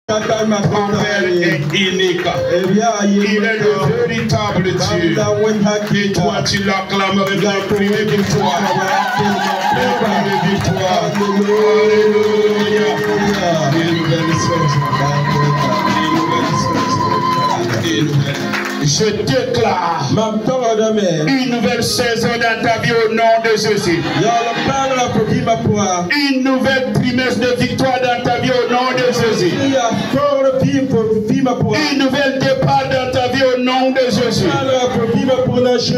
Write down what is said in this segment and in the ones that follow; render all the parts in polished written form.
Ton Père est unique. Il est le véritable Dieu. Et toi, tu l'acclames avec la pluie de victoire. La victoire. Alléluia. Une nouvelle saison. Je déclare une nouvelle saison dans ta vie au nom de Jésus. Une nouvelle trimestre de victoire dans ta vie au nom de Jésus. Une nouvelle départ dans ta vie au nom de Jésus.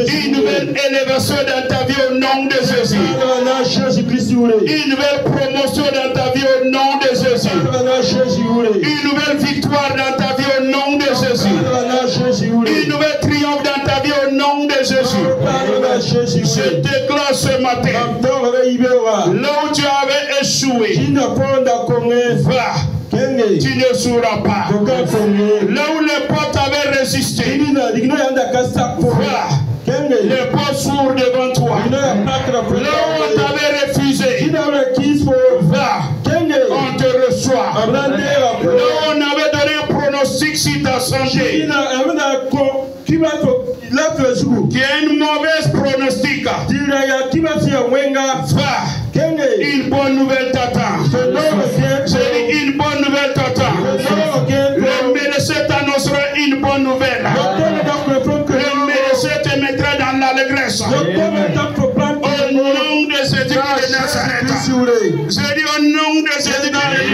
Une nouvelle élévation dans ta vie au nom de Jésus. Une nouvelle promotion dans ta vie au nom de Jésus. Une nouvelle victoire dans ta vie au nom de Jésus. Une nouvelle triomphe dans ta vie au nom de Jésus. Je déclare ce matin, là où tu avais échoué, va. Tu ne sauras pas. Là où les portes avaient résisté, va. Les portes s'ouvrent devant toi. Là où on t'avait refusé, va. On te reçoit. Là où on avait donné un pronostic sur ta santé, qui a une mauvaise pronostic, va. Une bonne nouvelle t'attend. J'ai dit une bonne nouvelle t'attend. Le médecin t'annoncera une bonne nouvelle. Le médecin te mettra dans l'allégresse. Au nom de Jésus de Nazareth. J'ai dit au nom de Jésus de Nazareth.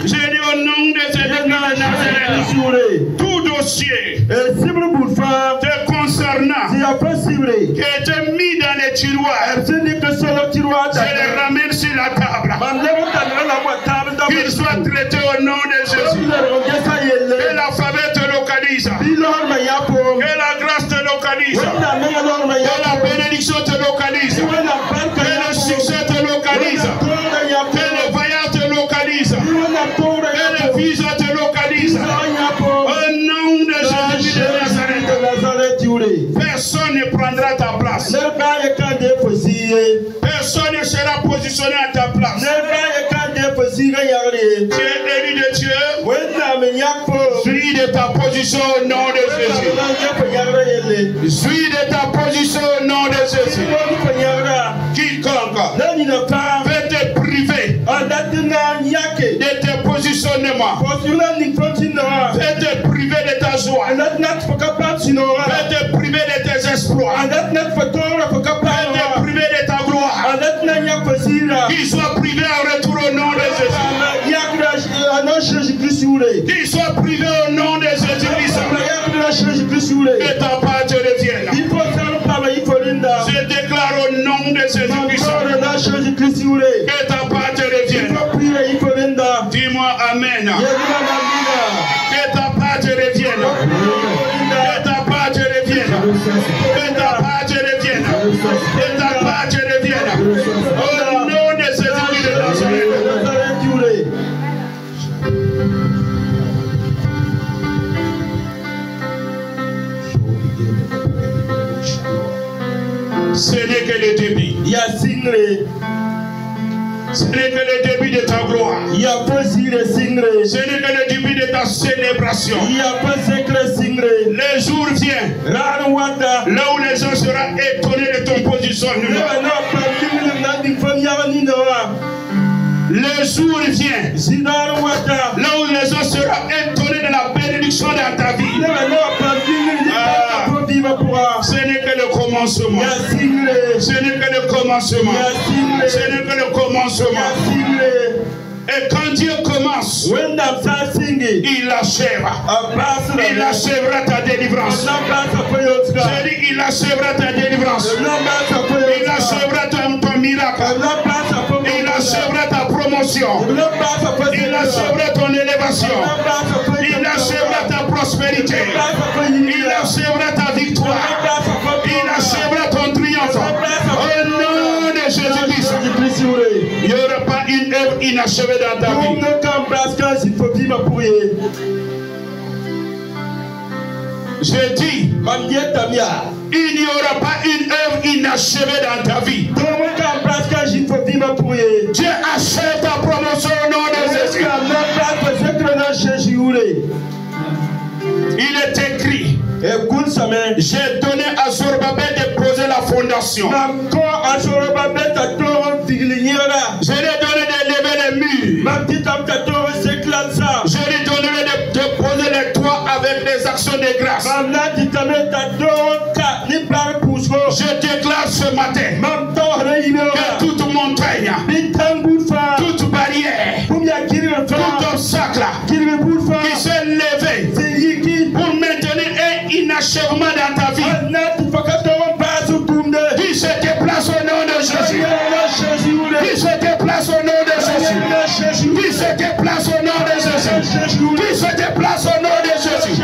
J'ai dit au nom de Jésus de Nazareth. Tout dossier te concernant qui a été mis dans les tiroirs, je les ramène sur la table. Qu'il soit traité au nom de Jésus. Que la faveur te localise. Que la grâce te localise. Que la bénédiction te localise. Que le succès te localise. Que le voyage te localise. Que le visa te localise. Au nom de Jésus de Nazareth. Personne ne prendra ta place. Personne ne sera positionné à ta place. Tu es élu de Dieu. Suis de ta position au nom de Jésus. Suis de ta position au nom de Jésus. Quiconque peut te priver de tes positionnements, peut te priver de ta joie, peut te priver de tes exploits, peut te priver de ta gloire, qu'il soit privé en retour au nom de Jésus. Qu'il soit privé au nom de Jésus-Christ. Que ta part te revienne. Je déclare au nom de Jésus-Christ. Que ta part te revienne. Dis-moi Amen. Que ta part te revienne. Que ta part te revienne. Que ta part te revienne. Que ta part te revienne. Au nom de Jésus-Christ de Nazareth. Ce n'est que le début. Ce n'est que le début de ta gloire. Ce n'est que le début de ta célébration. Le jour vient là où les gens seront étonnés de ton positionnement. Le jour vient là où les gens seront étonnés de la bénédiction dans ta vie. Ce n'est que le commencement. Ce n'est que le commencement. Ce n'est que le commencement. Et quand Dieu commence, il achève. Il achèvera ta délivrance. J'ai dit, il achèvera ta délivrance. Il achèvera ton miracle. Il achèvera ta promotion. Il achèvera ton élévation. Il achèvera ta prospérité. Il achèvera ta victoire. Il achèvera ton triomphe. Au nom de Jésus-Christ. Il n'y aura pas une œuvre inachevée dans ta vie. Je dis, il n'y aura pas une œuvre inachevée dans ta vie. Dieu achève ta promotion au nom de Jésus. J'ai donné à Zorobabel de poser la fondation. Je lui ai donné de lever les murs. Je lui ai donné de poser les toits avec des actions de grâce. Je déclare ce matin que toute montagne, toute barrière, tout obstacle qui s'est levé pour maintenir un inachèvement dans ta vie, qui se déplace au nom de Jésus. Qui se déplace au nom de Jésus. Qui se déplace au nom de Jésus. Qui se déplace au nom de Jésus.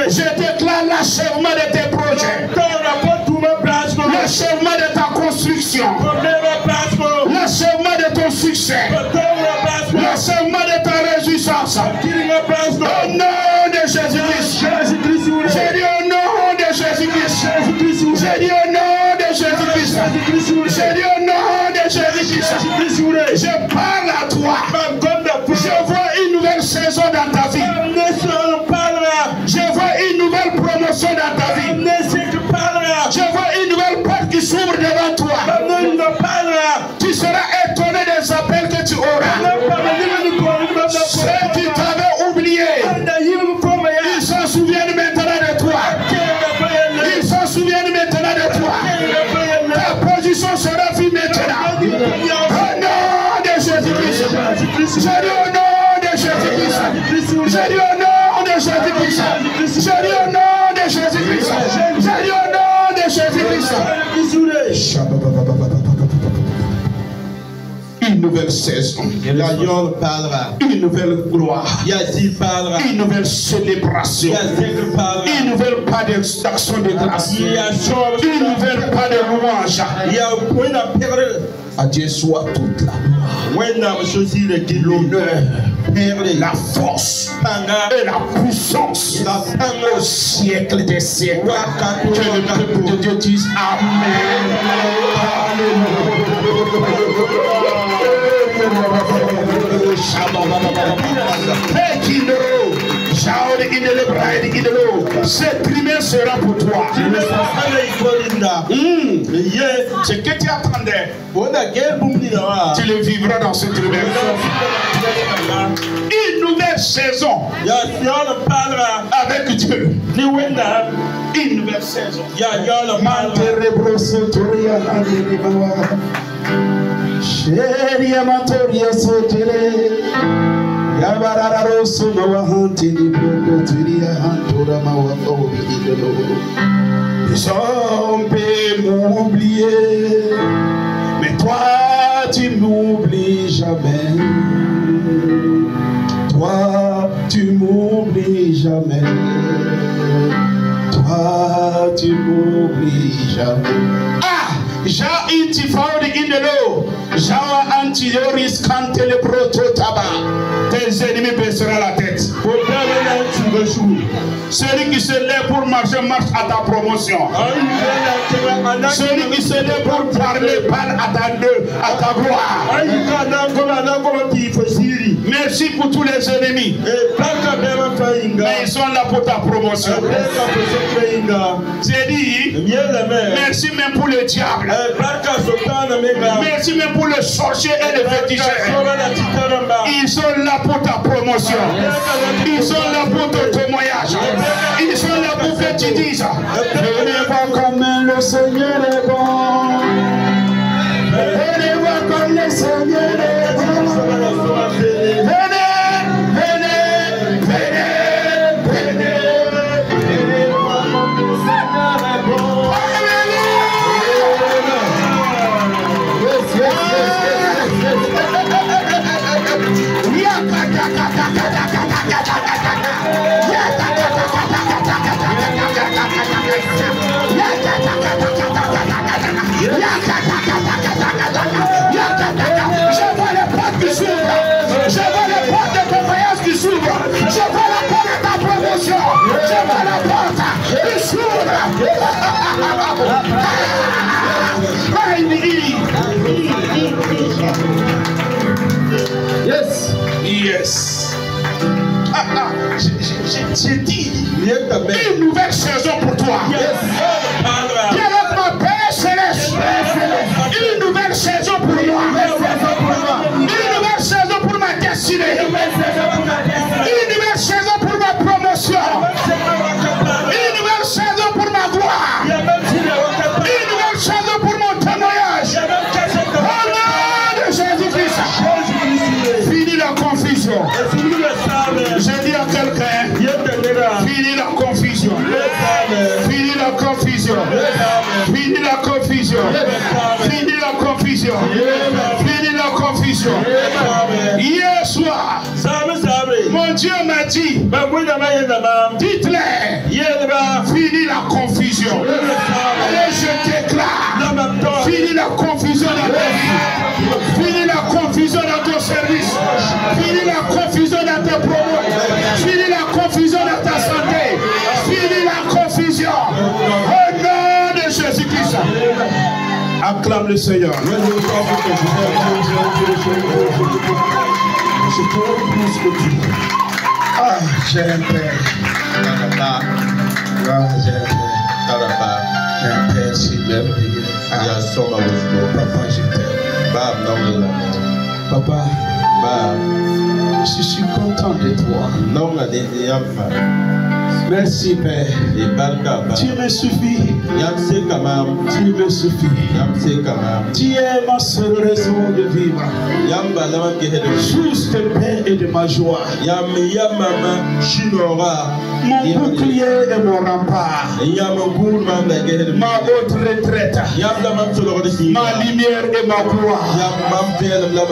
Je déclare l'achèvement de tes projets. L'achèvement de ta construction. L'achèvement de ton succès. L'achèvement de ta réjouissance. Au nom de Jésus-Christ. J'ai dit au nom de Jésus-Christ. J'ai dit au nom de Jésus-Christ. J'ai dit au nom de Jésus-Christ. Je parle à toi. Je vois une nouvelle saison dans ta vie. Je vois une nouvelle promotion dans ta vie. Je vois une nouvelle porte qui s'ouvre devant toi. Tu seras étonné des appels que tu auras. Ceux qui t'avaient oublié, ils s'en souviennent maintenant de toi. Ils s'en souviennent maintenant de toi. Ta position sera vue maintenant. Au nom de Jésus-Christ. Je dis au nom de Jésus-Christ. Je dis au nom de Jésus-Christ. Je dis au nom de Jésus-Christ. Je dis au nom de Jésus-Christ. Une nouvelle saison. Une nouvelle gloire. Une nouvelle célébration. Une nouvelle pas d'action de grâce. Une nouvelle pas de louange. À Dieu soit toute la gloire, l'honneur, la force et la puissance au siècle des siècles. Que le peuple de Dieu dise Amen. Cette primaire sera pour toi. Ce que tu attendais, tu le vivras dans cette primaire. Une nouvelle saison avec Dieu. Une nouvelle saison. Les hommes peuvent m'oublier, mais toi tu m'oublies jamais. Toi tu m'oublies jamais. Toi tu m'oublies jamais. Ja intifaudi indelo, Jawa antioris kante le prototaba. Tes ennemis baisseront la tête. Celui qui se lève pour marcher marche à ta promotion. Celui qui se lève pour parler parle à ta gloire. Merci pour tous les ennemis. Mais ils sont là pour ta promotion. J'ai dit merci même pour le diable. Merci même pour le sorcier et le féticheur. Ils sont là pour ta promotion. Ils sont là pour ton témoignage. Ils sont là pour que tu dises venez voir comme le Seigneur est bon. Venez voir comme le Seigneur est bon. Venez, venez, venez, venez. Venez voir comme le Seigneur est bon. Je vois les portes qui s'ouvrent. Je vois les portes de ton voyage qui s'ouvrent. Je vois la porte de ta promotion. Je vois la porte qui s'ouvre. Yes. Yes. J'ai dit une nouvelle saison pour toi. Viens avec mon Père Céleste. Une nouvelle saison pour moi. Une nouvelle saison pour ma destinée. Une nouvelle saison pour ma promotion. Une nouvelle saison pour ma gloire. Une nouvelle saison pour mon témoignage. Au nom de Jésus-Christ. Fini la confusion. Je dis à quelqu'un, fini la confusion. Fini la confusion. Fini la confusion. Fini la confusion. Fini la confusion. Hier soir, mon Dieu m'a dit, dites-les, fini la confusion. Et je déclare, fini la confusion dans ta vie. Fini la confusion dans ton service. Fini la confusion dans tes promos. Fini la confusion dans ta santé. Fini la confusion. Au nom de Jésus-Christ. Acclame le Seigneur. Ah, j'ai un père. Un père si merveilleux. Papa, je t'aime. Papa, je suis content de toi. Merci Père. Tu me suffis. Tu me suffis. Tu es ma seule raison de vivre. Juste de paix et de ma joie. Mon bouclier et mon rempart. Ma haute retraite. Ma lumière et ma gloire.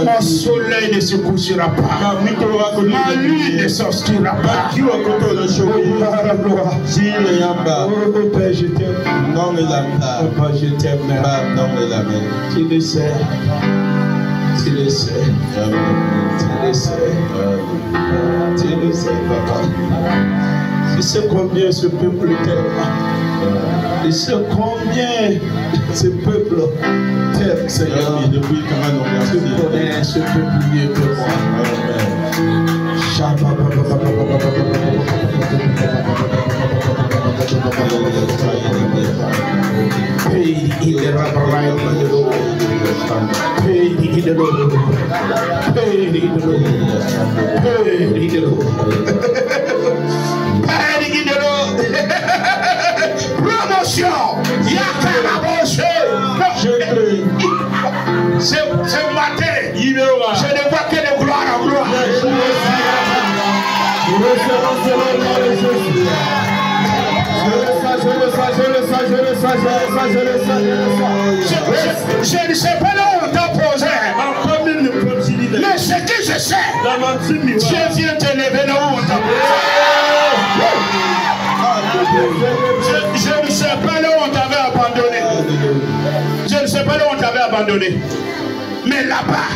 Mon soleil ne se couchera pas. Ma lune ne sortira pas. Oh Père, je t'aime. Papa, je t'aime. Tu le sais. Tu le sais. Tu le sais. Tu le sais, papa. Je sais combien ce peuple t'aime. Je sais combien ce peuple t'aime, Seigneur. Tu connais ce peuple mieux que moi. Promotion. Ce matin, je ne vois que de gloire en gloire. Je ne sais pas là où on t'a posé. Mais ce que je sais, Dieu vient te lever là où on t'a posé. Je ne sais pas là où on t'avait abandonné. Je ne sais pas là où on t'avait abandonné. Mais là-bas,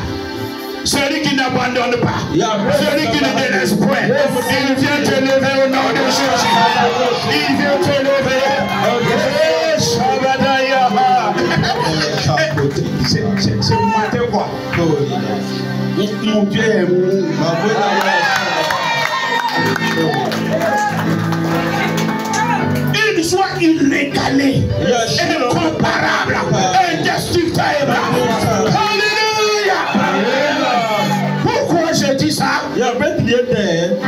celui qui n'abandonne pas, celui qui ne délaisse point, il vient te lever au nom de Jésus. Il vient te lever. C'est le matin quoi. Mon Dieu est mou. Une joie inégalée, incomparable, indestructible. Alléluia. Pourquoi je dis ça?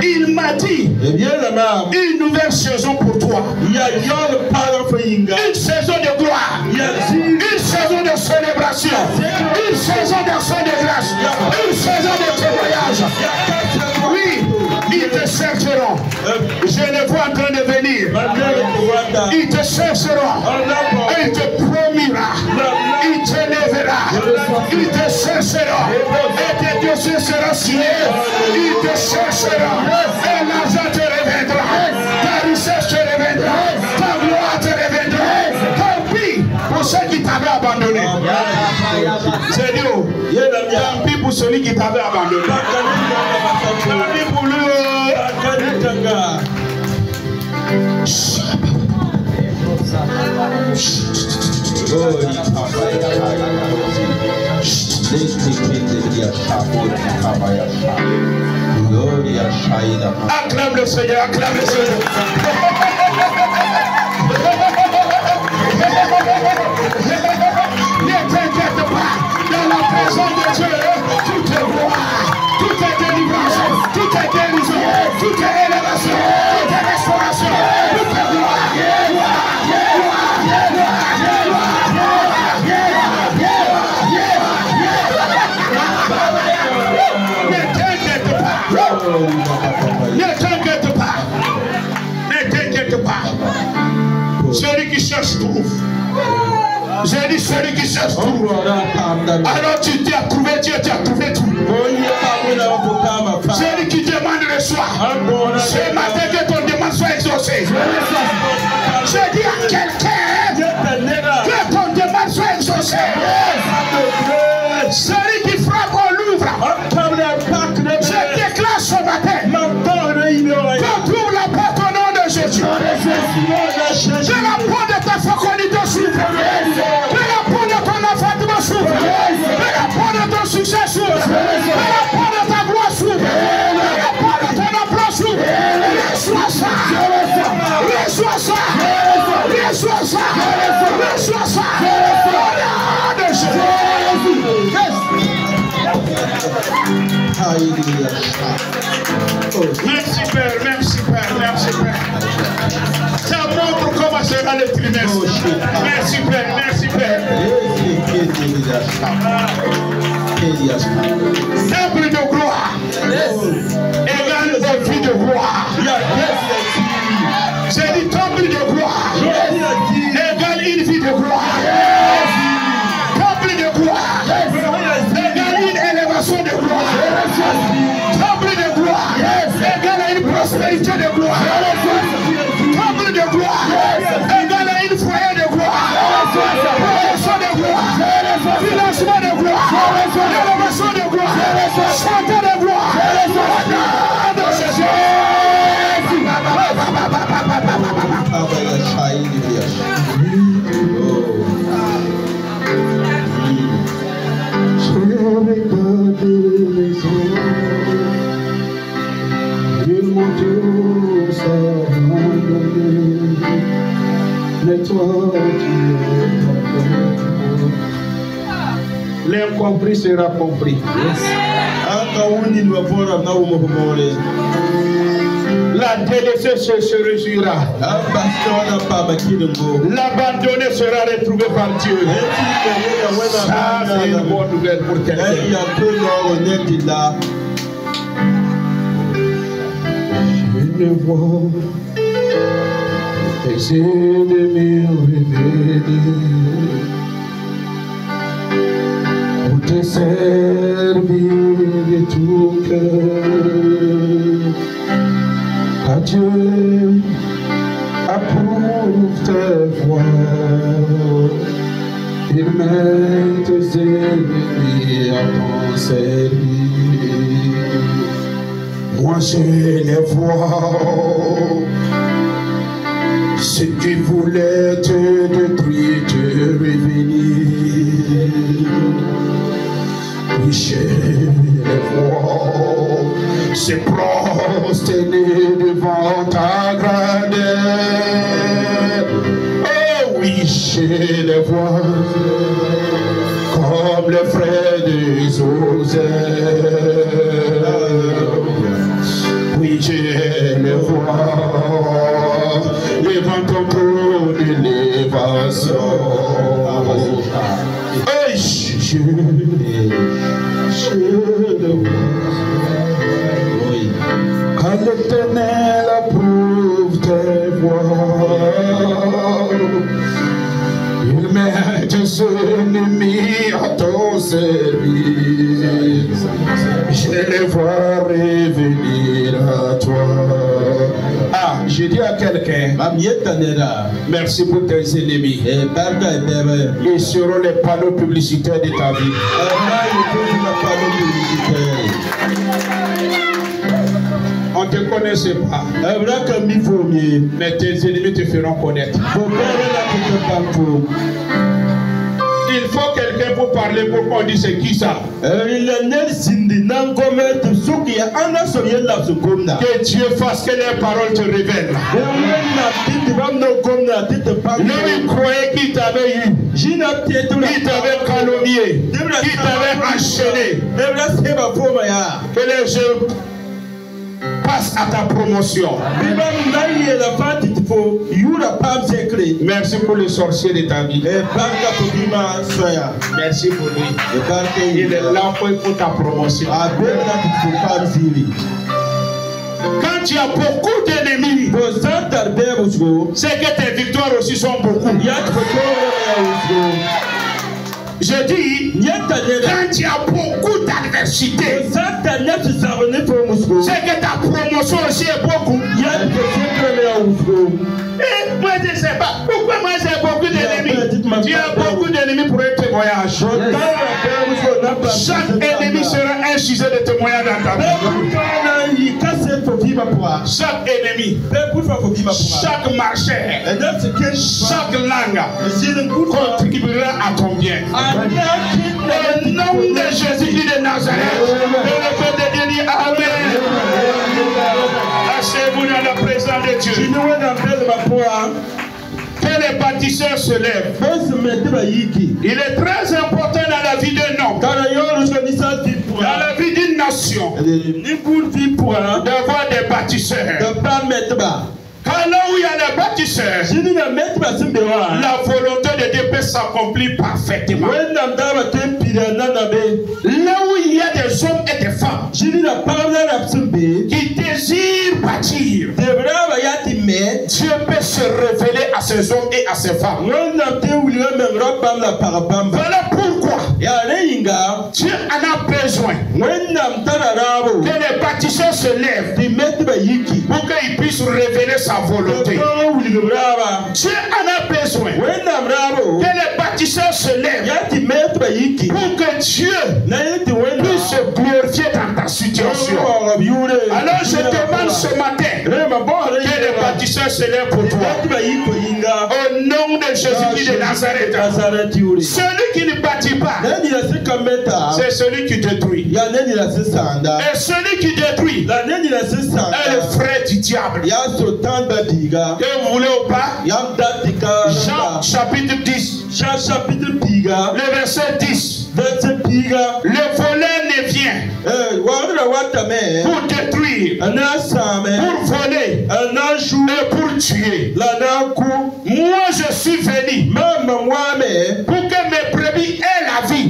Il m'a dit une nouvelle saison pour toi. Une saison de gloire. Une saison de célébration. Une saison d'action de grâce. Une saison de témoignage. Oui, ils te chercheront. Je les vois en train de venir. Ils te chercheront. Et il te promira. Il te lèvera. Il te cherchera. Et tes dossiers seront signés. Il te cherchera. Et l'argent te reviendra. Ta richesse te reviendra. Ta gloire te reviendra. Tant pis pour ceux qui t'avaient abandonné. C'est Dieu. Tant pis pour celui qui t'avait abandonné. Tant pis pour lui. Acclame le Seigneur, acclame le Seigneur. Ne t'inquiète pas, dans la présence de Dieu, tout est gloire, tout est délivrance, tout est guérison, tout est élévation, tout est restauration, tout est gloire. Ne t'inquiète pas. Ne t'inquiète pas. Ne t'inquiète pas. Celui qui cherche trouve. J'ai dit celui qui cherche trouve. Alors tu t'as trouvé Dieu, tu as trouvé tout. Celui qui demande reçoit. Ce matin que ton demande soit exaucée. Je dis à quelqu'un que ton demande soit exaucée. Celui qui frappe, on l'ouvre. Je déclare ce matin qu'on trouve la porte au nom de Jésus. Que la porte de ta fécondité s'ouvre. Que la porte de ton enfantement s'ouvre. Que la porte de ton succès s'ouvre. Que la porte de ta gloire s'ouvre. Que la porte de ton emploi s'ouvre. Reçois ça. Reçois ça. Reçois ça. Reçois ça. Au nom de Jésus. Merci Père, merci Père, merci Père. Ça montre comment sera le trimestre. Merci Père, merci Père. Temple de gloire égale vie de gloire. J'ai dit temple de gloire égale une vie de gloire. Temple de gloire égale une élévation de gloire. Temple de gloire égale une prospérité de gloire. Temple de gloire égale une foyer de gloire. Promotion de gloire. Financement de gloire. Élévation de gloire. Santé de gloire. De Jésus. L'incompris sera compris. La délaissée se réjouira. L'abandonné sera retrouvé par Dieu. Ça, c'est une bonne nouvelle pour quelqu'un. Je ne vois tes ennemis révélés pour te servir de tout cœur. Adieu, approuve tes voies. Il met tes ennemis à ton service. Moi je les vois. Si tu voulais te détruire, te revenir. Oui, je les vois. Se prosterner devant ta grandeur. Oh oui, je les vois. Comme les frères des Osées. Oui, je les vois. Devant ton trône d'élévation. Oh, je le vois. Quand l'Éternel approuve tes voies, il met tes ennemis à ton service. Je les vois revenir à toi. Ah, je dis à quelqu'un, merci pour tes ennemis. Ils seront les panneaux publicitaires de ta vie. On ne te connaissait pas. Mais tes ennemis te feront connaître. Il faut quelqu'un quelqu'un pour parler, pourquoi on dit c'est qui ça? Que Dieu fasse que les paroles te révèlent. Lui, il croyait qu'il t'avait eu, qu'il t'avait calomnié, qu'il t'avait enchaîné. Que les jeux passe à ta promotion. Merci pour le sorcier de ta vie. Merci pour lui. Il est là pour ta promotion. Quand tu as beaucoup d'ennemis, c'est que tes victoires aussi sont beaucoup. Je dis, quand tu as beaucoup d'adversité, c'est que ta promotion aussi est beaucoup. Et moi je ne sais pas, pourquoi moi j'ai beaucoup d'ennemis? Tu as beaucoup d'ennemis pour un témoignage. Chaque ennemi sera un sujet de témoignage dans ta vie. Chaque ennemi, chaque marché, chaque langue contribuera à ton bien. Au nom de Jésus-Christ de Nazareth, le peuple de Dieu dit Amen. Asseyez-vous dans la présence de Dieu. Que les bâtisseurs se lèvent. Il est très important dans la vie d'un homme, dans la vie d'une nation, d'avoir des bâtisseurs. Quand là où il y a des bâtisseurs, la volonté de Dieu peut s'accomplir parfaitement. Là où il y a des hommes et des femmes qui désirent bâtir, Dieu peut se révéler à ces hommes et à ces femmes. Voilà pourquoi Dieu en a besoin que les bâtisseurs se lèvent pour qu'ils puissent révéler sa volonté. Dieu en a besoin que les bâtisseurs se lèvent pour que Dieu puisse se glorifier dans ta situation. Alors je demande ce matin que les bâtisseurs se lèvent pour toi. Au nom de Jésus-Christ de Nazareth. Celui qui ne bâtit pas, c'est celui qui détruit. Et celui qui détruit est le frère du diable. Que vous voulez ou pas? Jean chapitre 10. Le verset 10. Le voleur ne vient pour détruire, pour voler et pour tuer. Moi je suis venu pour que mes brebis aient la vie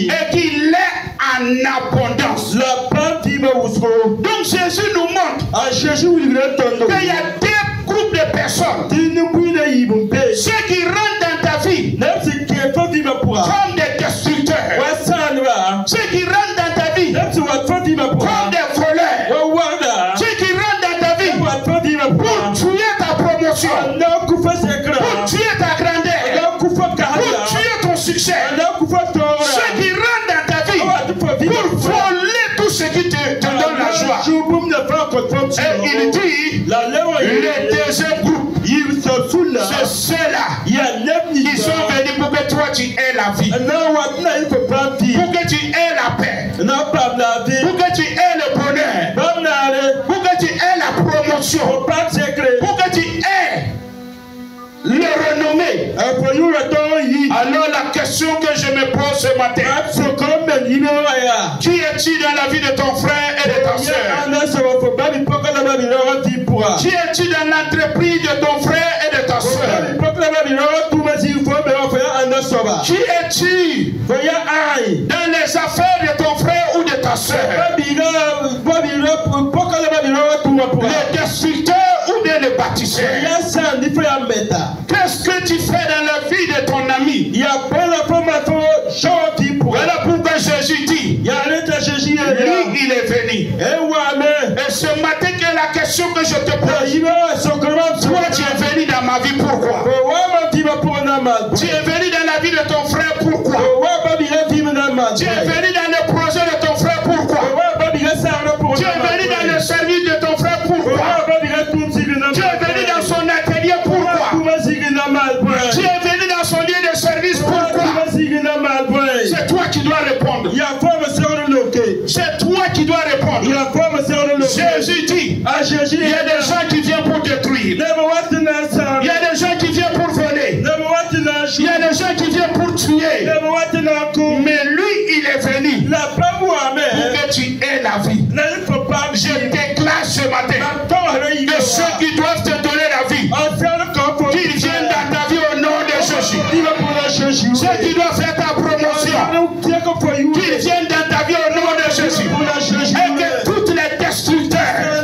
et qu'il ait en abondance. Donc Jésus nous montre qu'il y a deux groupes de personnes. Ceux qui rentrent dans ta vie comme des destructeurs. Ceux qui rentrent dans ta vie comme des voleurs. Ceux qui rentrent dans ta vie pour tuer ta promotion, pour tuer ta grandeur, pour tuer ton succès. Ceux qui rentrent dans ta vie pour voler tout ce qui te donne la joie. Et il dit, le deuxième groupe, c'est ceux-là qui sont venus pour que toi tu aies la vie, pour que tu aies la paix, pour que tu aies le bonheur, pour que tu aies la promotion, pour que tu aies le renommé. Alors la question que je me pose ce matin, qui es-tu dans la vie de ton frère et de ta soeur? Qui es-tu dans l'entreprise de ton frère et de ta soeur? Qui es-tu dans les affaires de ton frère ou de ta soeur? Les destructeurs ou bien les bâtisseurs? Qu'est-ce que tu fais dans la vie de ton ami? Voilà pourquoi Jésus dit, lui il est venu. Et ce matin, quelle est la question que je te pose? Toi tu es venu dans ma vie, pourquoi? Tu es venu dans la vie de ton frère, pourquoi? Tu es venu dans le projet de ton frère, pourquoi? Tu es venu dans le service de ton frère, pourquoi? Tu es venu dans son atelier, pourquoi? Tu es venu dans son lieu de service, pourquoi? Jésus dit, il y a des gens qui viennent pour détruire. Il y a des gens qui viennent pour voler. Il y a des gens qui viennent pour tuer. Mais lui, il est venu pour que tu aies la vie. Je déclare ce matin que ceux qui doivent te donner la vie, qu'ils viennent dans ta vie au nom de Jésus. Ceux qui doivent faire ta promotion, qu'ils viennent dans ta vie au nom de Jésus. Et que toutes les destructeurs,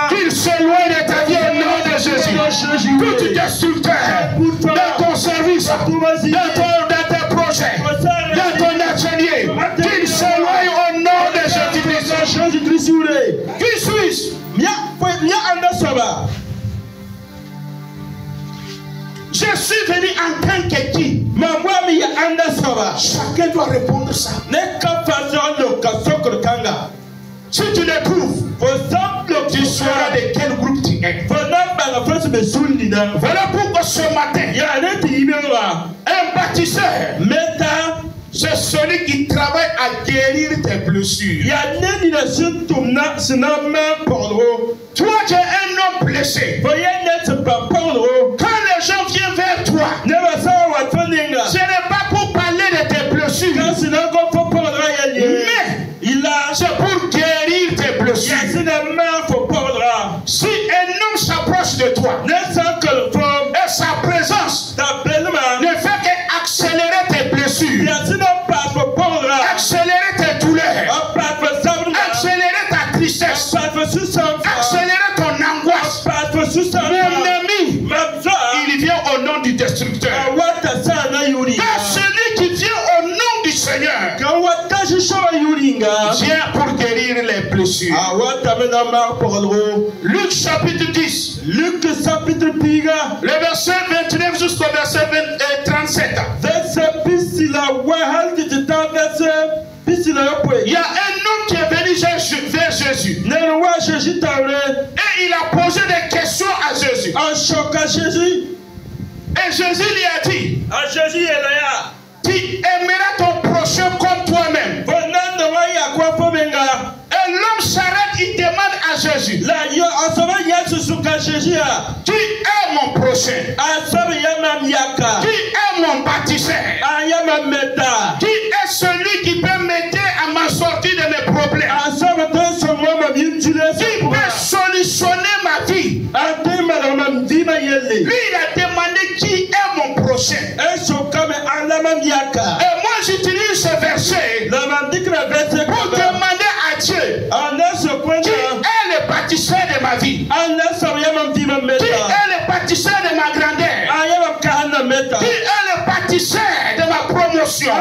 qu'ils s'éloignent de ta vie au nom de Jésus. Tous destructeurs dans ton service, dans tes projets, dans ton atelier, qu'ils s'éloignent au nom de Jésus-Christ. Qui suis-je? Je suis venu en tant que qui? Chacun doit répondre ça. Si tu le trouves, tu sauras de quel groupe tu es. Voilà pourquoi ce matin, un bâtisseur, c'est celui qui travaille à guérir tes blessures. Toi, tu es un homme blessé. Quand les gens viennent vers toi, ce n'est pas pour parler de tes blessures, mais c'est pour guérir tes blessures. Si un homme s'approche de toi et sa présence ne fait qu'accélérer tes blessures, accélérer tes douleurs, accélérer ta tristesse, accélérer ton angoisse, mon ami, il vient au nom du destructeur. Car celui qui vient au nom du Seigneur vient pour guérir les blessures. Luc chapitre 10, le verset 29 jusqu'au verset 37. Il y a un homme qui est venu vers Jésus. Et il a posé des questions à Jésus. Et Jésus lui a dit, tu aimeras ton prochain comme toi-même. Et l'homme s'arrête, il demande à Jésus, qui est mon prochain? Qui est mon bâtisseur? Qui est celui qui peut m'aider à m'en sortir de mes problèmes? Qui peut solutionner ma vie? Lui, il a demandé qui est mon prochain. Et moi, j'utilise ce verset pour demander à Dieu qui est le bâtisseur de ma vie, qui est le bâtisseur de ma grandeur, qui est le bâtisseur de ma promotion.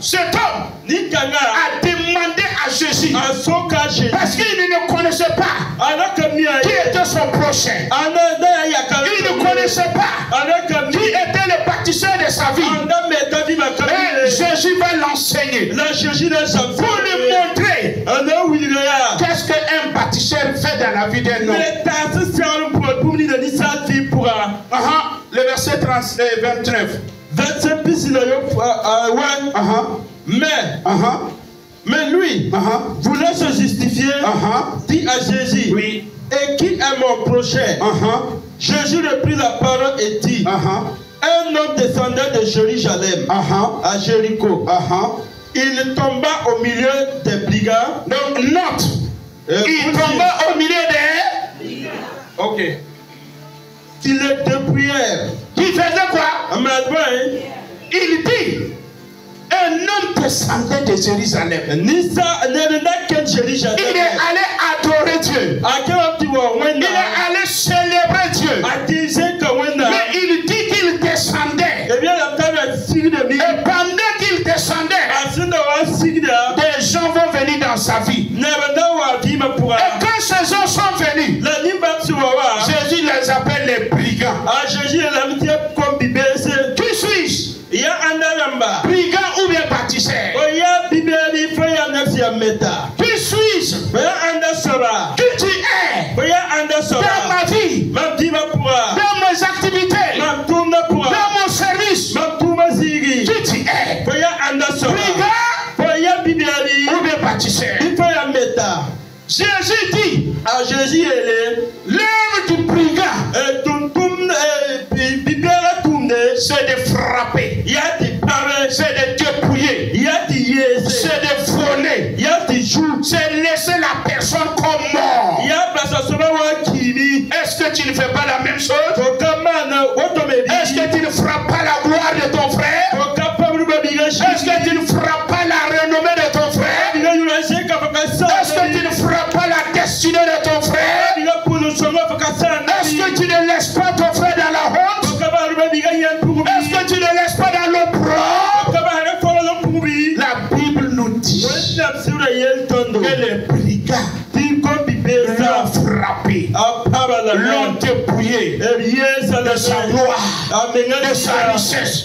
Cet homme a demandé à Jésus parce qu'il ne connaissait pas qui était son prochain. Il ne connaissait pas qui était le bâtisseur de sa vie. Et Jésus va l'enseigner pour lui montrer qu'est-ce qu'un bâtisseur fait dans la vie d'un homme. Le verset 29. Mais lui voulait se justifier, dit à Jésus, et qui est mon prochain? Jésus reprit la parole et dit, un homme descendait de Jérusalem à Jéricho. Il tomba au milieu des brigands. Donc, note, il tomba au milieu des... Ok. Qui le dépouillèrent. Qui faisait quoi? Il dit, un homme descendait de Jérusalem. Il est allé adorer Dieu. Il est allé célébrer Dieu. Mais il dit qu'il descendait. Et pendant qu'il descendait, des gens vont venir dans sa vie. Et quand ces gens sont venus, Jésus les appelle les brigands. Qui suis-je? Brigand ou bien bâtisseur? Qui suis-je? Qui tu es? Dans ma vie, dans mes activités, dans mon service, qui tu es? Brigand ou bien bâtisseur? Jésus dit, à Jésus l'œuvre du brigand, c'est de frapper, c'est de dépouiller, c'est de voler, c'est de laisser la personne comme mort. Est-ce que tu ne fais pas la même chose? Est-ce que tu ne frappes pas la gloire de ton frère? Est-ce que tu ne frappes pas la renommée de ton frère? Est-ce que tu ne frappes pas la destinée de ton frère? Est-ce que tu ne laisses pas ton frère dans la honte? Est-ce que tu ne laisses pas dans l'opprobre? La Bible nous dit que les brigands l'ont frappé, l'ont dépouillé de sa gloire, de sa richesse,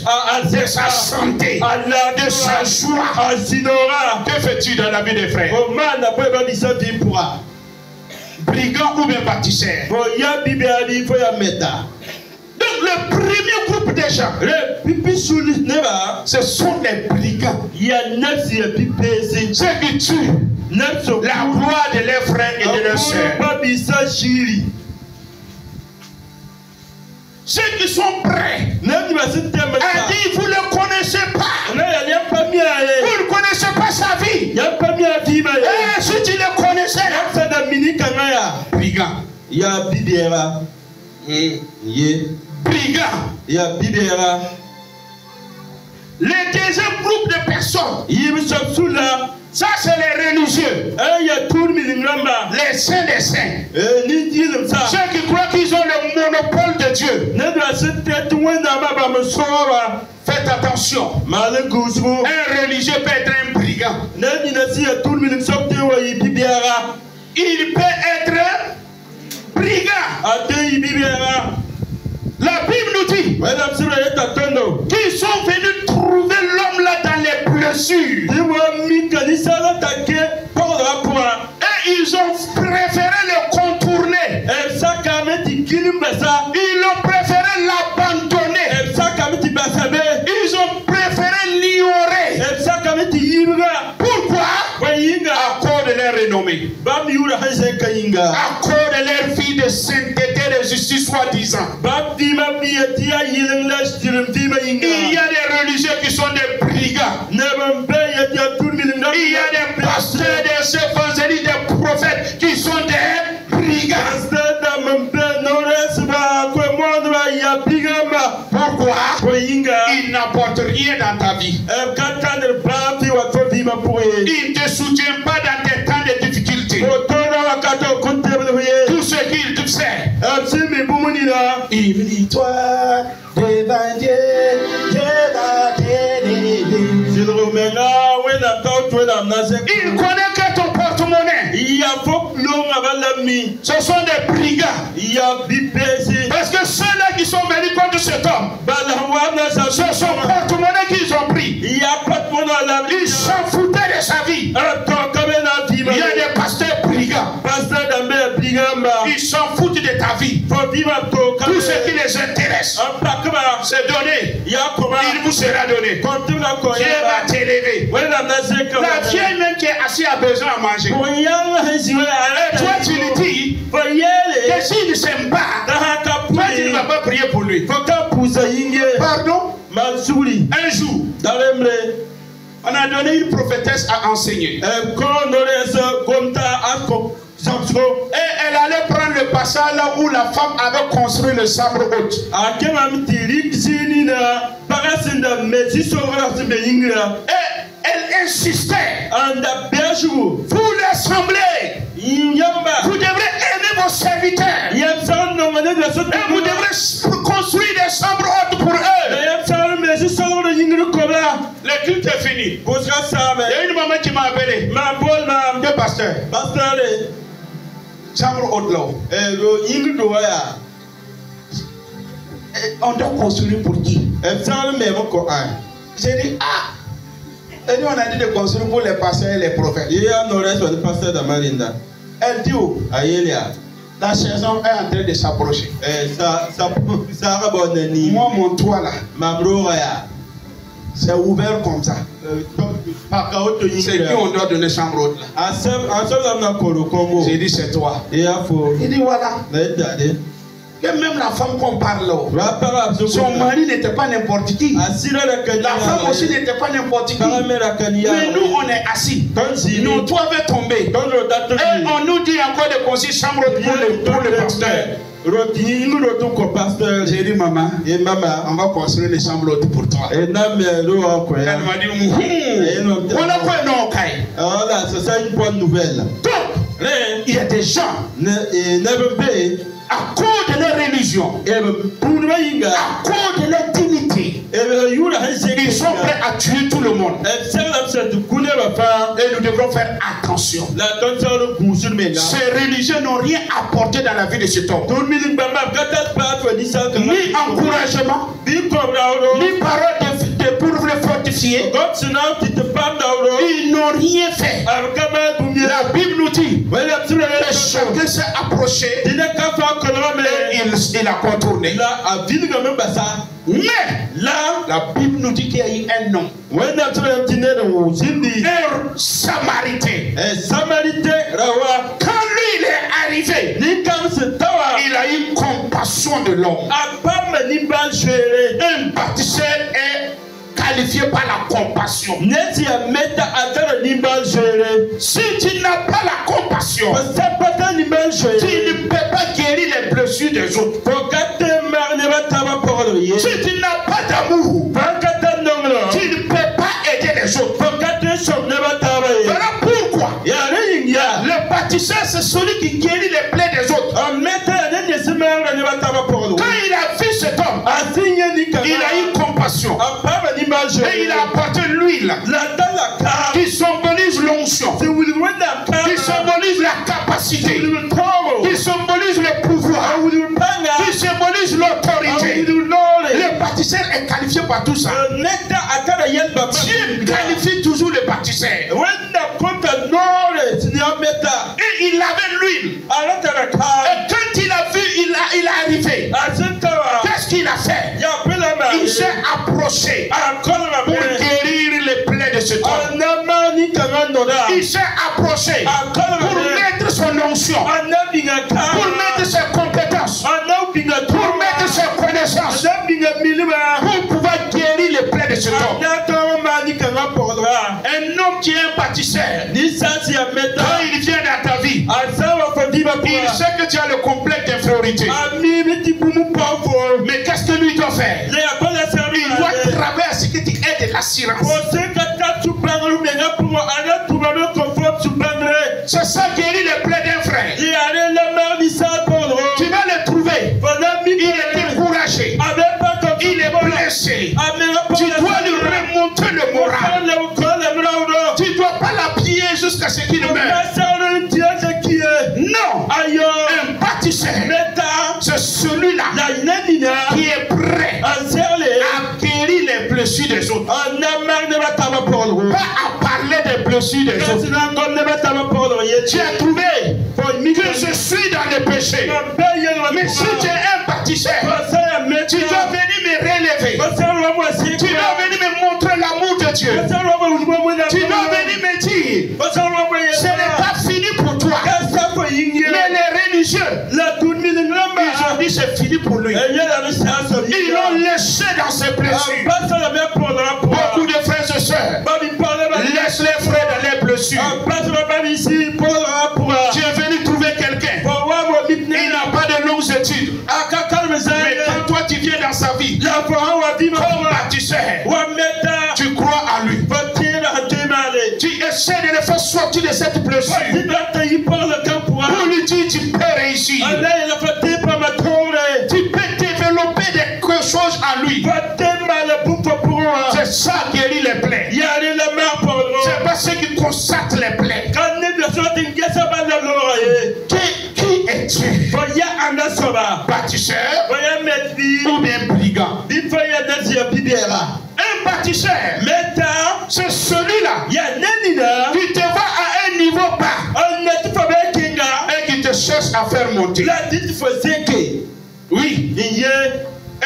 de sa santé, de sa joie. Que fais-tu dans la vie des frères? Brigand ou bien bâtisseur? Donc le premier groupe de gens, ce sont les brigands. Ceux qui tuent la gloire de leurs frères et de leurs sœurs. Ceux qui sont prêts à dire, vous ne connaissez pas. Vous ne connaissez pas sa vie. Et si tu le connaissais, brigand. Brigand. Le deuxième groupe de personnes, ça c'est les religieux, les saints des saints, ceux qui croient qu'ils ont le monopole de Dieu. Faites attention, un religieux peut être un brigand. Il peut être brigand. La Bible nous dit qu'ils sont venus trouver l'homme là dans les blessures. Et ils ont préféré le contourner. Ils ont préféré l'abandonner. Ils ont préféré l'ignorer. Pourquoi? À cause de leur renommée. À cause de leur vie de sainteté, de justice soi-disant. Il y a des religieux qui sont des brigands. Il y a des pasteurs, des évangélistes, des prophètes qui sont des brigands. Pourquoi? Ils n'apportent rien dans ta vie. Ils ne te soutiennent pas dans tes temps de difficulté. Tout ce qu'ils te font, humilie-toi devant Dieu, il connaît que ton porte-monnaie. Ce sont des brigands. Parce que ceux-là qui sont venus contre cet homme, ce sont porte-monnaie qu'ils ont pris. Ils s'en foutaient de sa vie. Il y a des pasteurs brigands. Ils s'en foutent de ta vie. Tout ce qui les intéresse, c'est donné. Il vous sera donné. Dieu va t'élever. La vieille même qui est assise a besoin à manger. Et toi tu lui dis que s'il ne s'aime pas, toi tu ne vas pas prier pour lui. Pardon? Un jour, on a donné une prophétesse à enseigner. Et elle allait prendre le passage là où la femme avait construit le sabre haute. Et elle insistait. Vous l'assemblée, vous devrez aimer vos serviteurs. Et vous devrez construire des chambres hautes pour eux. Le culte est fini. Il y a une maman qui m'a appelé. Que pasteur? Chambre haute là. On doit construire pour qui? J'ai dit, et nous on a dit de construire pour les pasteurs et les prophètes. Elle dit, la saison est en train de s'approcher. Moi, mon toit là, C'est ouvert comme ça. C'est qui on doit donner chambre haute là? J'ai dit c'est toi. Il dit voilà. Et même la femme qu'on parle là, son mari n'était pas n'importe qui. La femme aussi n'était pas n'importe qui. Mais nous on est assis. Nous toi avait tombé. Et on nous dit encore de construire chambre pour le pasteur. J'ai dit maman, on va construire les chambres hautes pour toi. Elle m'a dit on a quoi non Kai. C'est une bonne nouvelle. Donc il y a des gens à cause de leur religion, à cause de leur dignité, ils sont prêts à tuer tout le monde. Et nous devrons faire attention. Ces religieux n'ont rien apporté dans la vie de cet homme. Ni encouragement, ni parole pour le fortifier. Ils n'ont rien fait. La Bible nous dit que chacun s'est approché et il a contourné. Mais là, la Bible nous dit qu'il y a eu un homme, un Samaritain. Quand lui il est arrivé, il a eu compassion de l'homme. Un baptiseur est qualifié par la compassion. Si tu n'as pas la compassion, tu ne peux pas guérir les blessures des autres. Si tu n'as pas d'amour, tu ne peux pas aider les autres. Voilà pourquoi le baptiseur c'est celui qui guérit les plaies des autres. Quand il a vu cet homme, il a eu compassion et il a apporté l'huile qui symbolise l'onction, qui symbolise la capacité, qui symbolise le pouvoir, qui symbolise l'autorité. Le baptiseur est qualifié par tout ça. Dieu qualifie toujours le baptiseur. Et il avait l'huile. Et quand il a vu, il est arrivé. Qu'est-ce qu'il a fait? Il s'est approché pour guérir les plaies de cet homme. Il s'est approché pour mettre son onction, pour mettre ses compétences, pour mettre ses connaissances, pour pouvoir guérir les plaies de cet homme. Un homme qui est un bâtisseur, quand il vient dans ta vie, il sait que tu as le complexe d'infériorité. Mais qu'est-ce que lui doit faire? Il doit travailler à ce que tu aies de l'assurance. C'est ça guérir les plaies d'un frère. Tu vas le trouver. Il est découragé. Il est blessé. Tu dois lui remonter le moral. Tu ne dois pas l'appuyer jusqu'à ce qu'il meure. Non. Un bâtisseur, c'est celui-là qui est prêt à guérir les blessures des autres. Pas à parler des blessures des autres. Tu as trouvé que je suis dans le péché. Mais si tu es un bâtisseur, tu dois venir me relever. Tu dois venir me montrer l'amour de Dieu. Tu dois venir me dire, ce n'est pas fini pour toi. Mais les religieux, ils ont dit c'est fini pour lui. Ils l'ont laissé dans ses blessures. Beaucoup de frères et sœurs, laisse les frères dans les blessures. Tu es venu trouver quelqu'un. Il n'a pas de longues études. Mais quand toi tu viens dans sa vie, comme bâtisseur, tu crois à lui. Tu essaies de le faire sortir de cette blessure. Pour lui dire tu peux réussir. Tu peux développer des choses en lui. C'est ça qui guérit les plaies. C'est pas ceux qui constatent les plaies. Qui es-tu? Bâtisseur ou bien brigand? Un bâtisseur, c'est celui-là qui te va à un niveau bas et qui te cherche à faire monter. Oui.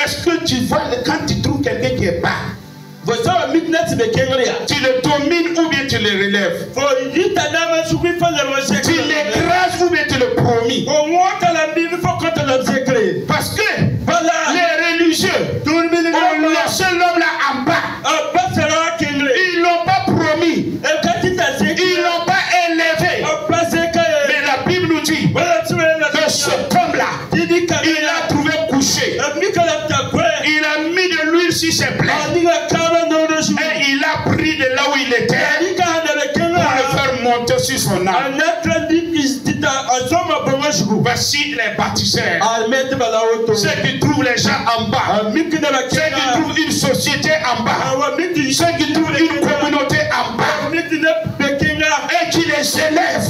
Est-ce que tu vois quand tu trouves quelqu'un qui est bas, Tu le domines ou bien tu le relèves. Tu l'écrases ou bien tu le promis. Parce que les religieux ont laissé l'homme là en bas. Ils l'ont pas promis. Ils l'ont pas élevé. Mais la Bible nous dit que cet homme-là, il a trouvé couché. Il a mis de l'huile sur ses plaies. Et il a pris de là où il était pour le faire monter sur son âme. Voici les bâtisseurs. Ceux qui trouvent les gens en bas. Ceux qui trouvent une société en bas. Ceux qui trouvent une communauté en bas. Et qui les élèvent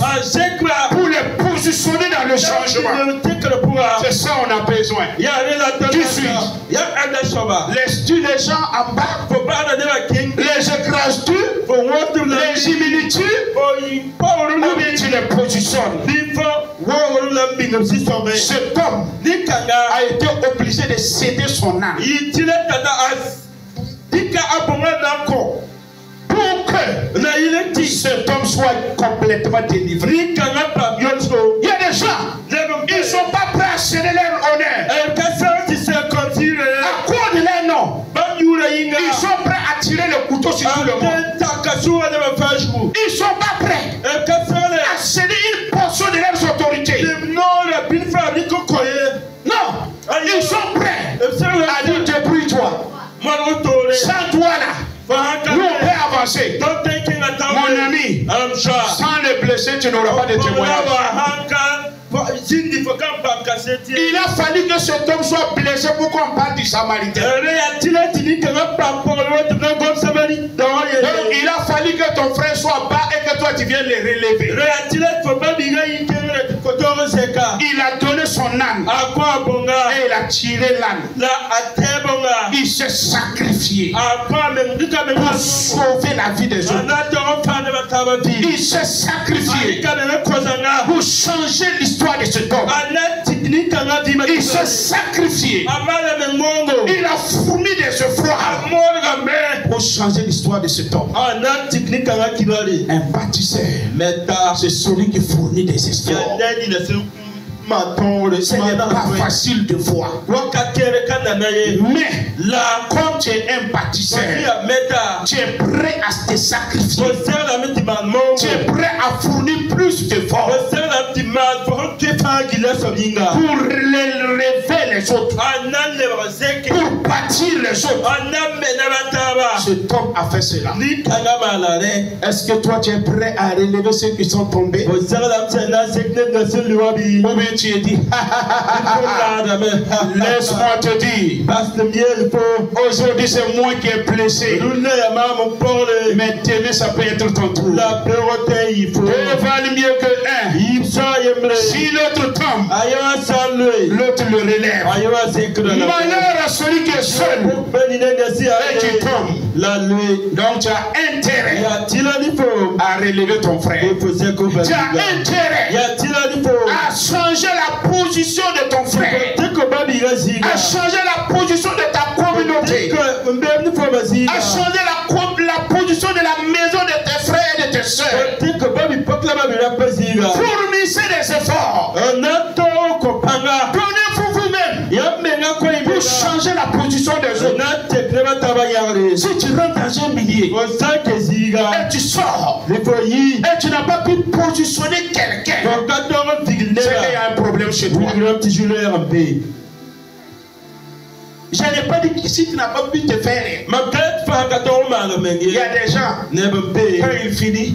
pour les positionner dans le changement. C'est ça on a besoin. Qui suis-je? Laisses-tu les gens en bas? Les écrases-tu? Les humilies-tu? Ou bien tu les positionnes? Cet homme a été obligé de céder son âme pour que cet homme soit complètement délivré. Il y a des gens, ils ne sont pas prêts à céder leur honneur à cause de leur nom. Ils sont prêts à tirer le couteau sur tout le monde. Ils ne sont pas prêts à céder une portion de leurs autorités. Non, ils sont prêts à dire débrouille-toi. Sans toi là, nous on peut avancer. Mon ami, sans le blesser, tu n'auras pas de témoignage. Il a fallu que cet homme soit blessé pour qu'on parle du Samaritain. Donc il a fallu que ton frère soit bas et que toi tu viennes le relever. Il a donné son âne et il a tiré l'âne. Il s'est sacrifié pour sauver la vie des autres. Il s'est sacrifié pour changer l'histoire de cet homme. Il s'est sacrifié. Il a fourni des efforts pour changer l'histoire de cet homme. Un bâtisseur, c'est celui qui fournit des efforts. Ce n'est pas facile de voir. Mais là, comme tu es un bâtisseur, tu es prêt à te sacrifier. Tu es prêt à fournir plus d'efforts pour relever les autres, pour bâtir les autres. Cet homme a fait cela. Est-ce que toi tu es prêt à relever ceux qui sont tombés? Ou bien tu es dit, laisse-moi te dire, aujourd'hui c'est moi qui ai blessé, mais t'aimer ça peut être ton tour. Il valait mieux que un. Si l'autre tombe, l'autre le relève. Malheur à celui qui est seul et qui tombe. Donc tu as intérêt à relever ton frère. Tu as intérêt à changer la position de ton frère, à changer la position de ta communauté, à changer la position de la maison de tes frères et de tes soeurs. Fournissez des efforts. Donnez-vous vous-même pour changer la position des autres. Si tu rentres dans un millier et tu sors et tu n'as pas pu positionner quelqu'un, c'est qu'il y a un problème chez toi. Je n'ai pas dit que si tu n'as pas pu te faire, il y a des gens, quand ils finissent,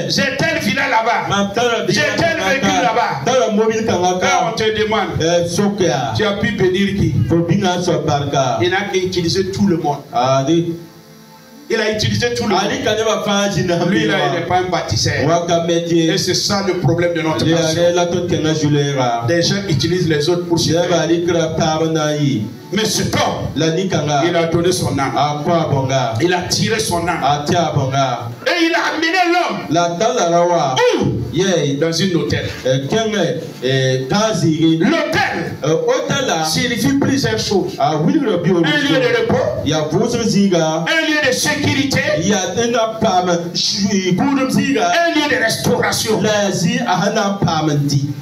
j'ai tel villa là-bas, j'ai tel véhicule là-bas. Quand on te demande, tu as pu bénir qui? Il n'a qu'à utiliser tout le monde. Il a utilisé tout le monde. Lui, là, il n'est pas un bâtisseur. Et c'est ça le problème de notre nation. Des gens utilisent les autres pour se faire. Mais cet homme, Lanikanga. il a donné son âme. Apa bonga. Il a tiré son âme. Atia bonga. Et il a amené l'homme. La talarawa. Où? Yeah. Dans une hôtel. L'hôtel signifie plusieurs choses. Un lieu de repos. Un lieu de sécurité. Un lieu de restauration.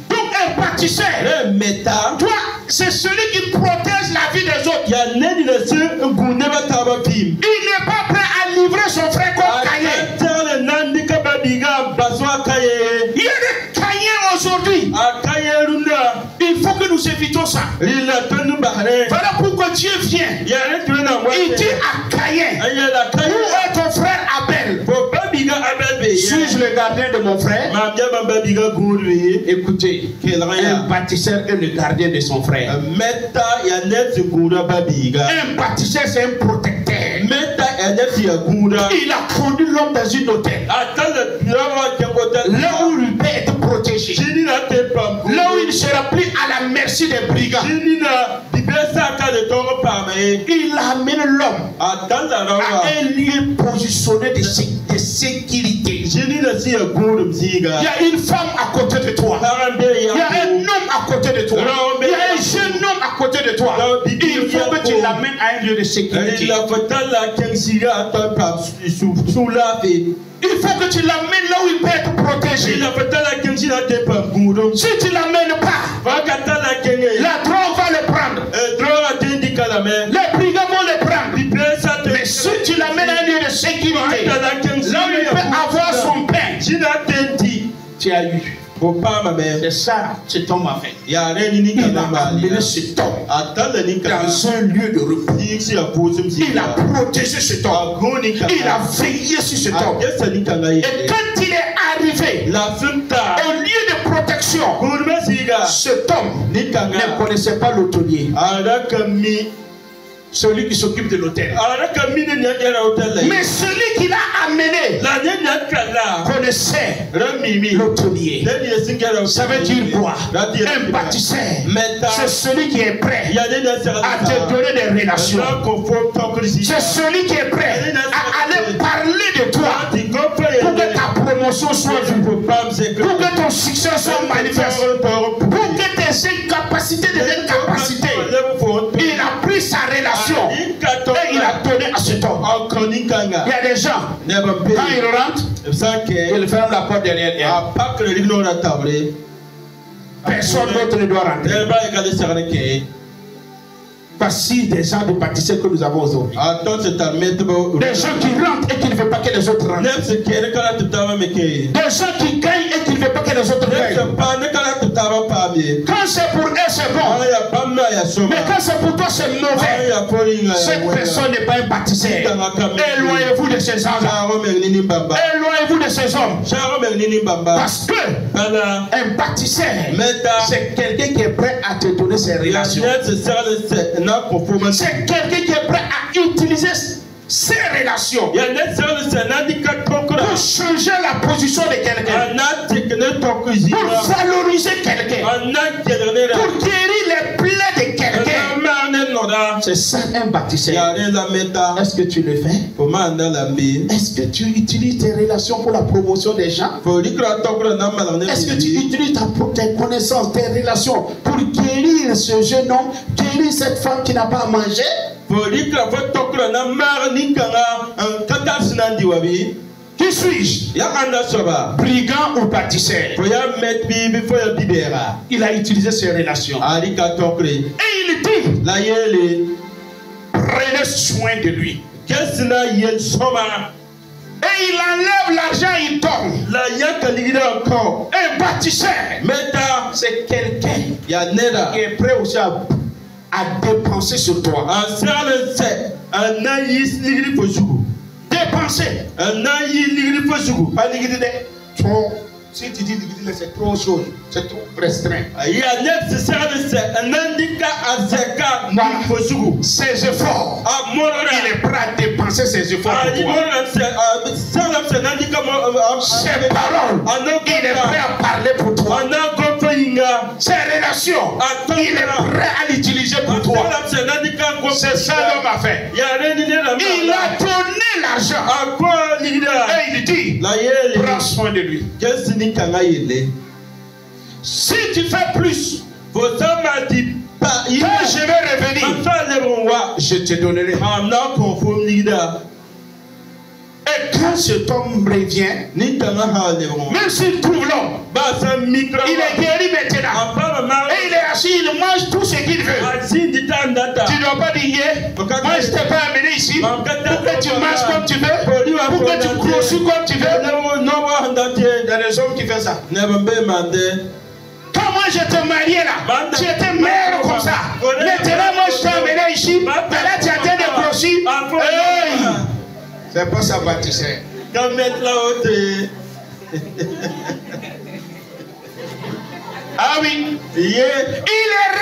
Donc un bâtisseur, toi, c'est celui qui protège la vie des autres. Il n'est pas prêt à livrer son frère comme Caïn. Il y a des Caïns aujourd'hui. Il faut que nous évitons ça. Voilà pourquoi Dieu vient. Il dit à Caïn, où est ton frère Abel? Suis-je le gardien de mon frère? Écoutez, un bâtisseur est le gardien de son frère. Un bâtisseur, c'est un protecteur. Il a conduit l'homme dans une hôtel. Là où il peut être protégé. Là où il ne sera plus à la merci des brigands. Il amène l'homme à un lieu positionné de sécurité. Il y a une femme à côté de toi. Il y a un homme à côté de toi. Il y a un jeune homme à côté de toi. Il faut que tu l'amènes à un lieu de sécurité. Il faut que tu l'amènes là où il peut être protégé. Si tu ne l'amènes pas, la drogue va le prendre. Les brigands vont le prendre. Mais si tu l'amènes à un lieu de sécurité, là où il peut avoir son pain, tu as eu. C'est ça, cet homme a fait. Il a amené cet homme dans un lieu de repos. Il a protégé cet homme. Il a veillé sur cet homme. Et quand il est arrivé au lieu de protection, cet homme ne connaissait pas l'hôtelier. Celui qui s'occupe de l'hôtel. Mais celui qui l'a amené connaissait l'hôtelier. Ça veut dire quoi? Un bâtisseur, c'est celui qui est prêt à te donner des relations. C'est celui qui est prêt à aller parler de toi pour que ta promotion soit vue, pour que ton succès soit manifeste, pour que tes incapacités deviennent capacités. Il a pris sa relation et il a donné à cet homme. Il y a des gens, quand ils rentrent, ils ferment la porte derrière eux. Personne d'autre ne doit rentrer. Voici des gens de pâtisseurs que nous avons aujourd'hui. Des gens qui rentrent et qui ne veulent pas que les autres rentrent. Des gens qui gagnent et qui ne veulent pas que les autres gagnent. Quand c'est pour eux, c'est bon. Mais quand c'est pour toi, c'est mauvais. Cette personne n'est pas un bâtisseur. Éloignez-vous de ces gens-là. Éloignez-vous de ces hommes. Parce que un bâtisseur, c'est quelqu'un qui est prêt à te donner ses relations. C'est quelqu'un qui est prêt à utiliser ses relations pour changer la position de quelqu'un, pour valoriser quelqu'un, pour guérir les plaies de quelqu'un. C'est ça un bâtisseur. Est-ce que tu le fais? Est-ce que tu utilises tes relations pour la promotion des gens? Est-ce que tu utilises tes connaissances, tes relations pour guérir ce jeune homme, guérir cette femme qui n'a pas à manger? Qui suis-je? Brigand ou bâtisseur? Il a utilisé ses relations. Et il dit, prenez soin de lui. Et il enlève l'argent, il donne. Un bâtisseur, c'est quelqu'un qui est prêt aussi à dépenser sur toi. Dépenser. Pas liquider. Si tu dis liquider, c'est trop chaud, c'est trop restreint. Ses efforts. Il est prêt à dépenser ses efforts pour toi. Ses paroles. Il est prêt à parler pour toi. ses relations, il est prêt à l'utiliser pour toi. C'est ça l'homme a fait. Il a donné l'argent. Et il dit, prends soin de lui. Si tu fais plus, quand je vais revenir, je te donnerai. Et quand cet homme revient, même s'il trouve l'homme, il est guéri maintenant. Et il est assis, il mange tout ce qu'il veut. Tu ne dois pas dire, moi je t'ai pas amené ici pour que tu manges comme tu veux, pour que tu grossis comme tu veux. Il y a des hommes qui font ça. Quand moi je te mariais là, tu étais mère comme ça. Maintenant moi je t'ai amené ici, mais là tu es en train de grossir. Hey! C'est pas ça baptisé. Ah oui. Il est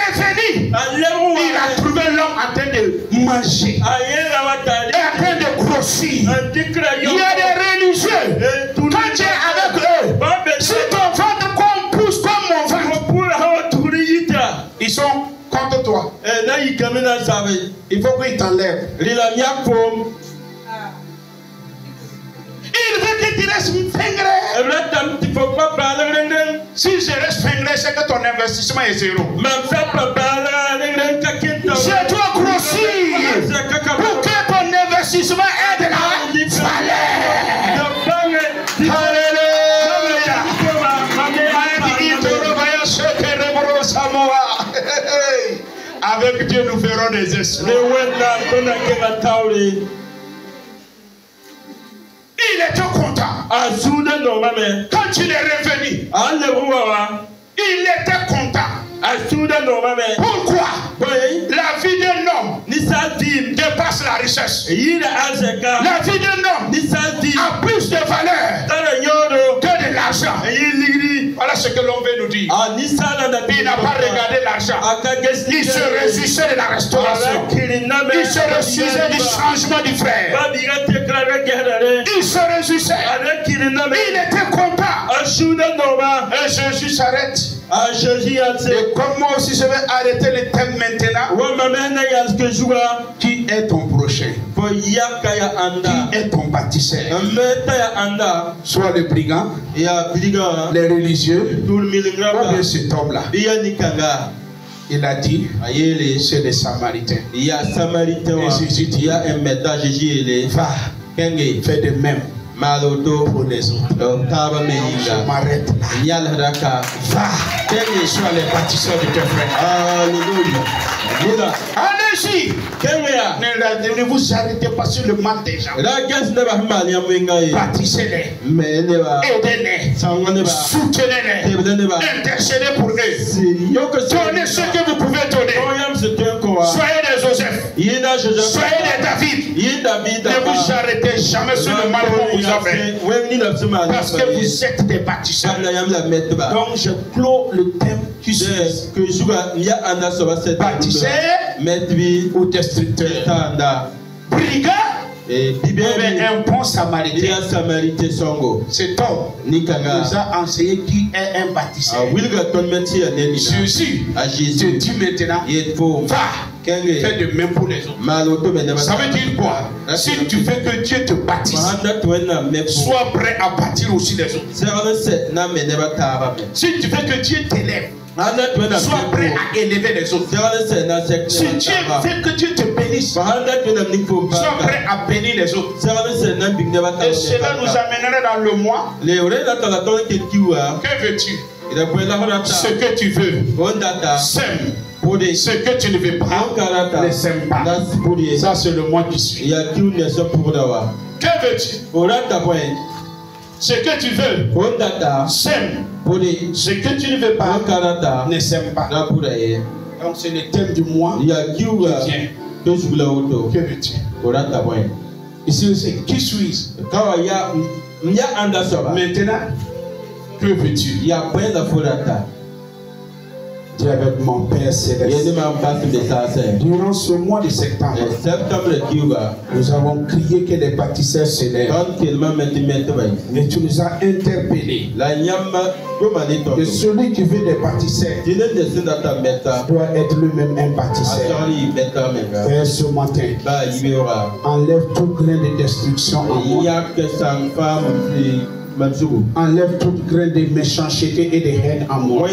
revenu. Il a trouvé l'homme en train de manger. Et en train de grossir. Il y a des religieux. Quand tu es avec eux, si ton ventre pousse comme mon ventre, ils sont contre toi. Il faut qu'ils t'enlèvent. Il veut que tu restes fingre. Si je reste fingre, c'est que ton investissement est zéro. Je dois grossir pour que ton investissement ait de la valeur. Alléluia. Avec Dieu, nous ferons des exploits. Il était content. Quand il est revenu, il était content. Pourquoi? La vie d'un homme dépasse la richesse. La vie d'un homme a plus de valeur que de l'argent. Voilà ce que l'on veut nous dire. Il n'a pas regardé l'argent. Il se réjouissait de la restauration. Il se réjouissait du changement du frère. Il se réjouissait. Il était content. Et Jésus s'arrête. Et comme moi aussi je vais arrêter le thème maintenant. Qui est ton prochain? Qui est ton bâtisseur? Soit le brigand, les religieux, ou bien cet homme-là. Il a dit, c'est les Samaritains. Et Jésus dit, va, fais de même pour les autres. Je m'arrête là. Va, sois les bâtisseurs de tes frères. Allez-y. Ne vous arrêtez pas sur le mal des gens. Bâtissez-les. Aidez-les. Soutenez-les. Intercédez pour eux. Donnez ce que vous pouvez donner. Soyez des Joseph. Soyez des David. Ne vous arrêtez jamais sur le mal qu'on vous a fait. Parce que vous êtes des bâtisseurs. Donc je clôt le thème qui suit. Bâtisseur ou destructeur. Brigand et un bon samaritain. Cet homme nous a enseigné qui est un bâtisseur. Jésus te dit maintenant, va, fais de même pour les autres. Ça veut dire quoi? Si tu veux que Dieu te bâtisse, sois prêt à bâtir aussi les autres. Si tu veux que Dieu t'élève, sois prêt à élever les autres. Si Dieu veut que Dieu te bénisse, sois prêt à bénir les autres. Et cela nous amènerait dans le mois. Que veux-tu? Ce que tu veux. Sème. Ce que tu ne veux pas, ne sème pas. Ça c'est le mois qui suit. Que veux-tu? Ce que tu veux, sème. Ce que tu ne veux pas, ne sème pas. Donc c'est le thème du mois qui vient. Que veux-tu? Ici c'est qui suis-je? Maintenant, que veux-tu? Dis avec mon Père Céleste. Durant ce mois de septembre, nous avons crié que les bâtisseurs se lèvent. Et tu nous as interpellés. Que celui qui veut des bâtisseurs doit être lui-même un bâtisseur. Père, ce matin, enlève tout grain de destruction en moi. Enlève toute graine de méchanceté et de haine en moi.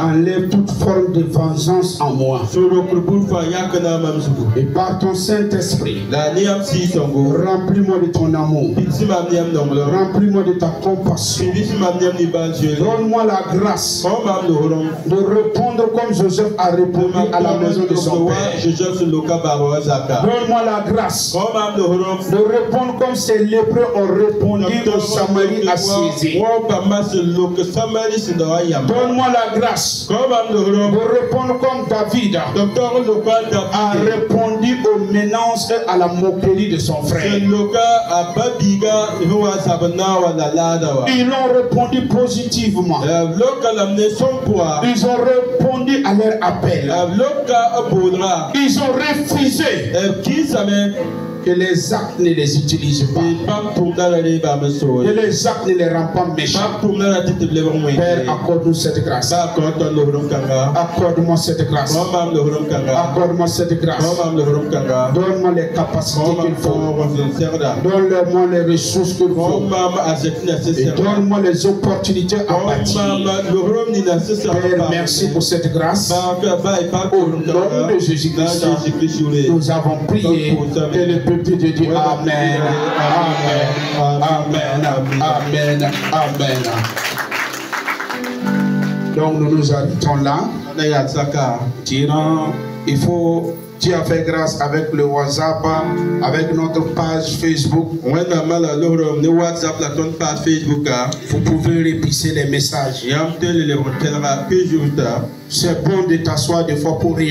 Enlève toute forme de vengeance en moi. Et par ton Saint-Esprit, remplis-moi de ton amour. Remplis-moi de ta compassion. Donne-moi la grâce de répondre comme Joseph a répondu à la maison de son père. Donne-moi la grâce de répondre comme ces lépreux ont répondu au Samarie assiégé. Donne-moi la grâce de répondre comme David a répondu aux menaces et à la moquerie de son frère. Ils ont répondu positivement. Ils ont répondu à leur appel. Ils ont refusé que les actes ne les utilisent pas. Que les actes ne les rendent pas méchants. Père, accorde-nous cette grâce. Accorde-moi cette grâce. Accorde-moi cette grâce. Donne-moi les capacités qu'il faut. Donne-moi les ressources qu'il faut. Et donne-moi les opportunités à bâtir. Père, merci pour cette grâce. Au nom de Jésus-Christ, nous avons prié. Et le peuple de Dieu, Amen. Amen. Amen. Amen. Donc nous nous arrêtons là. Dieu a fait grâce avec le WhatsApp, avec notre page Facebook. Vous pouvez répisser les messages. C'est bon de t'asseoir des fois pour rire.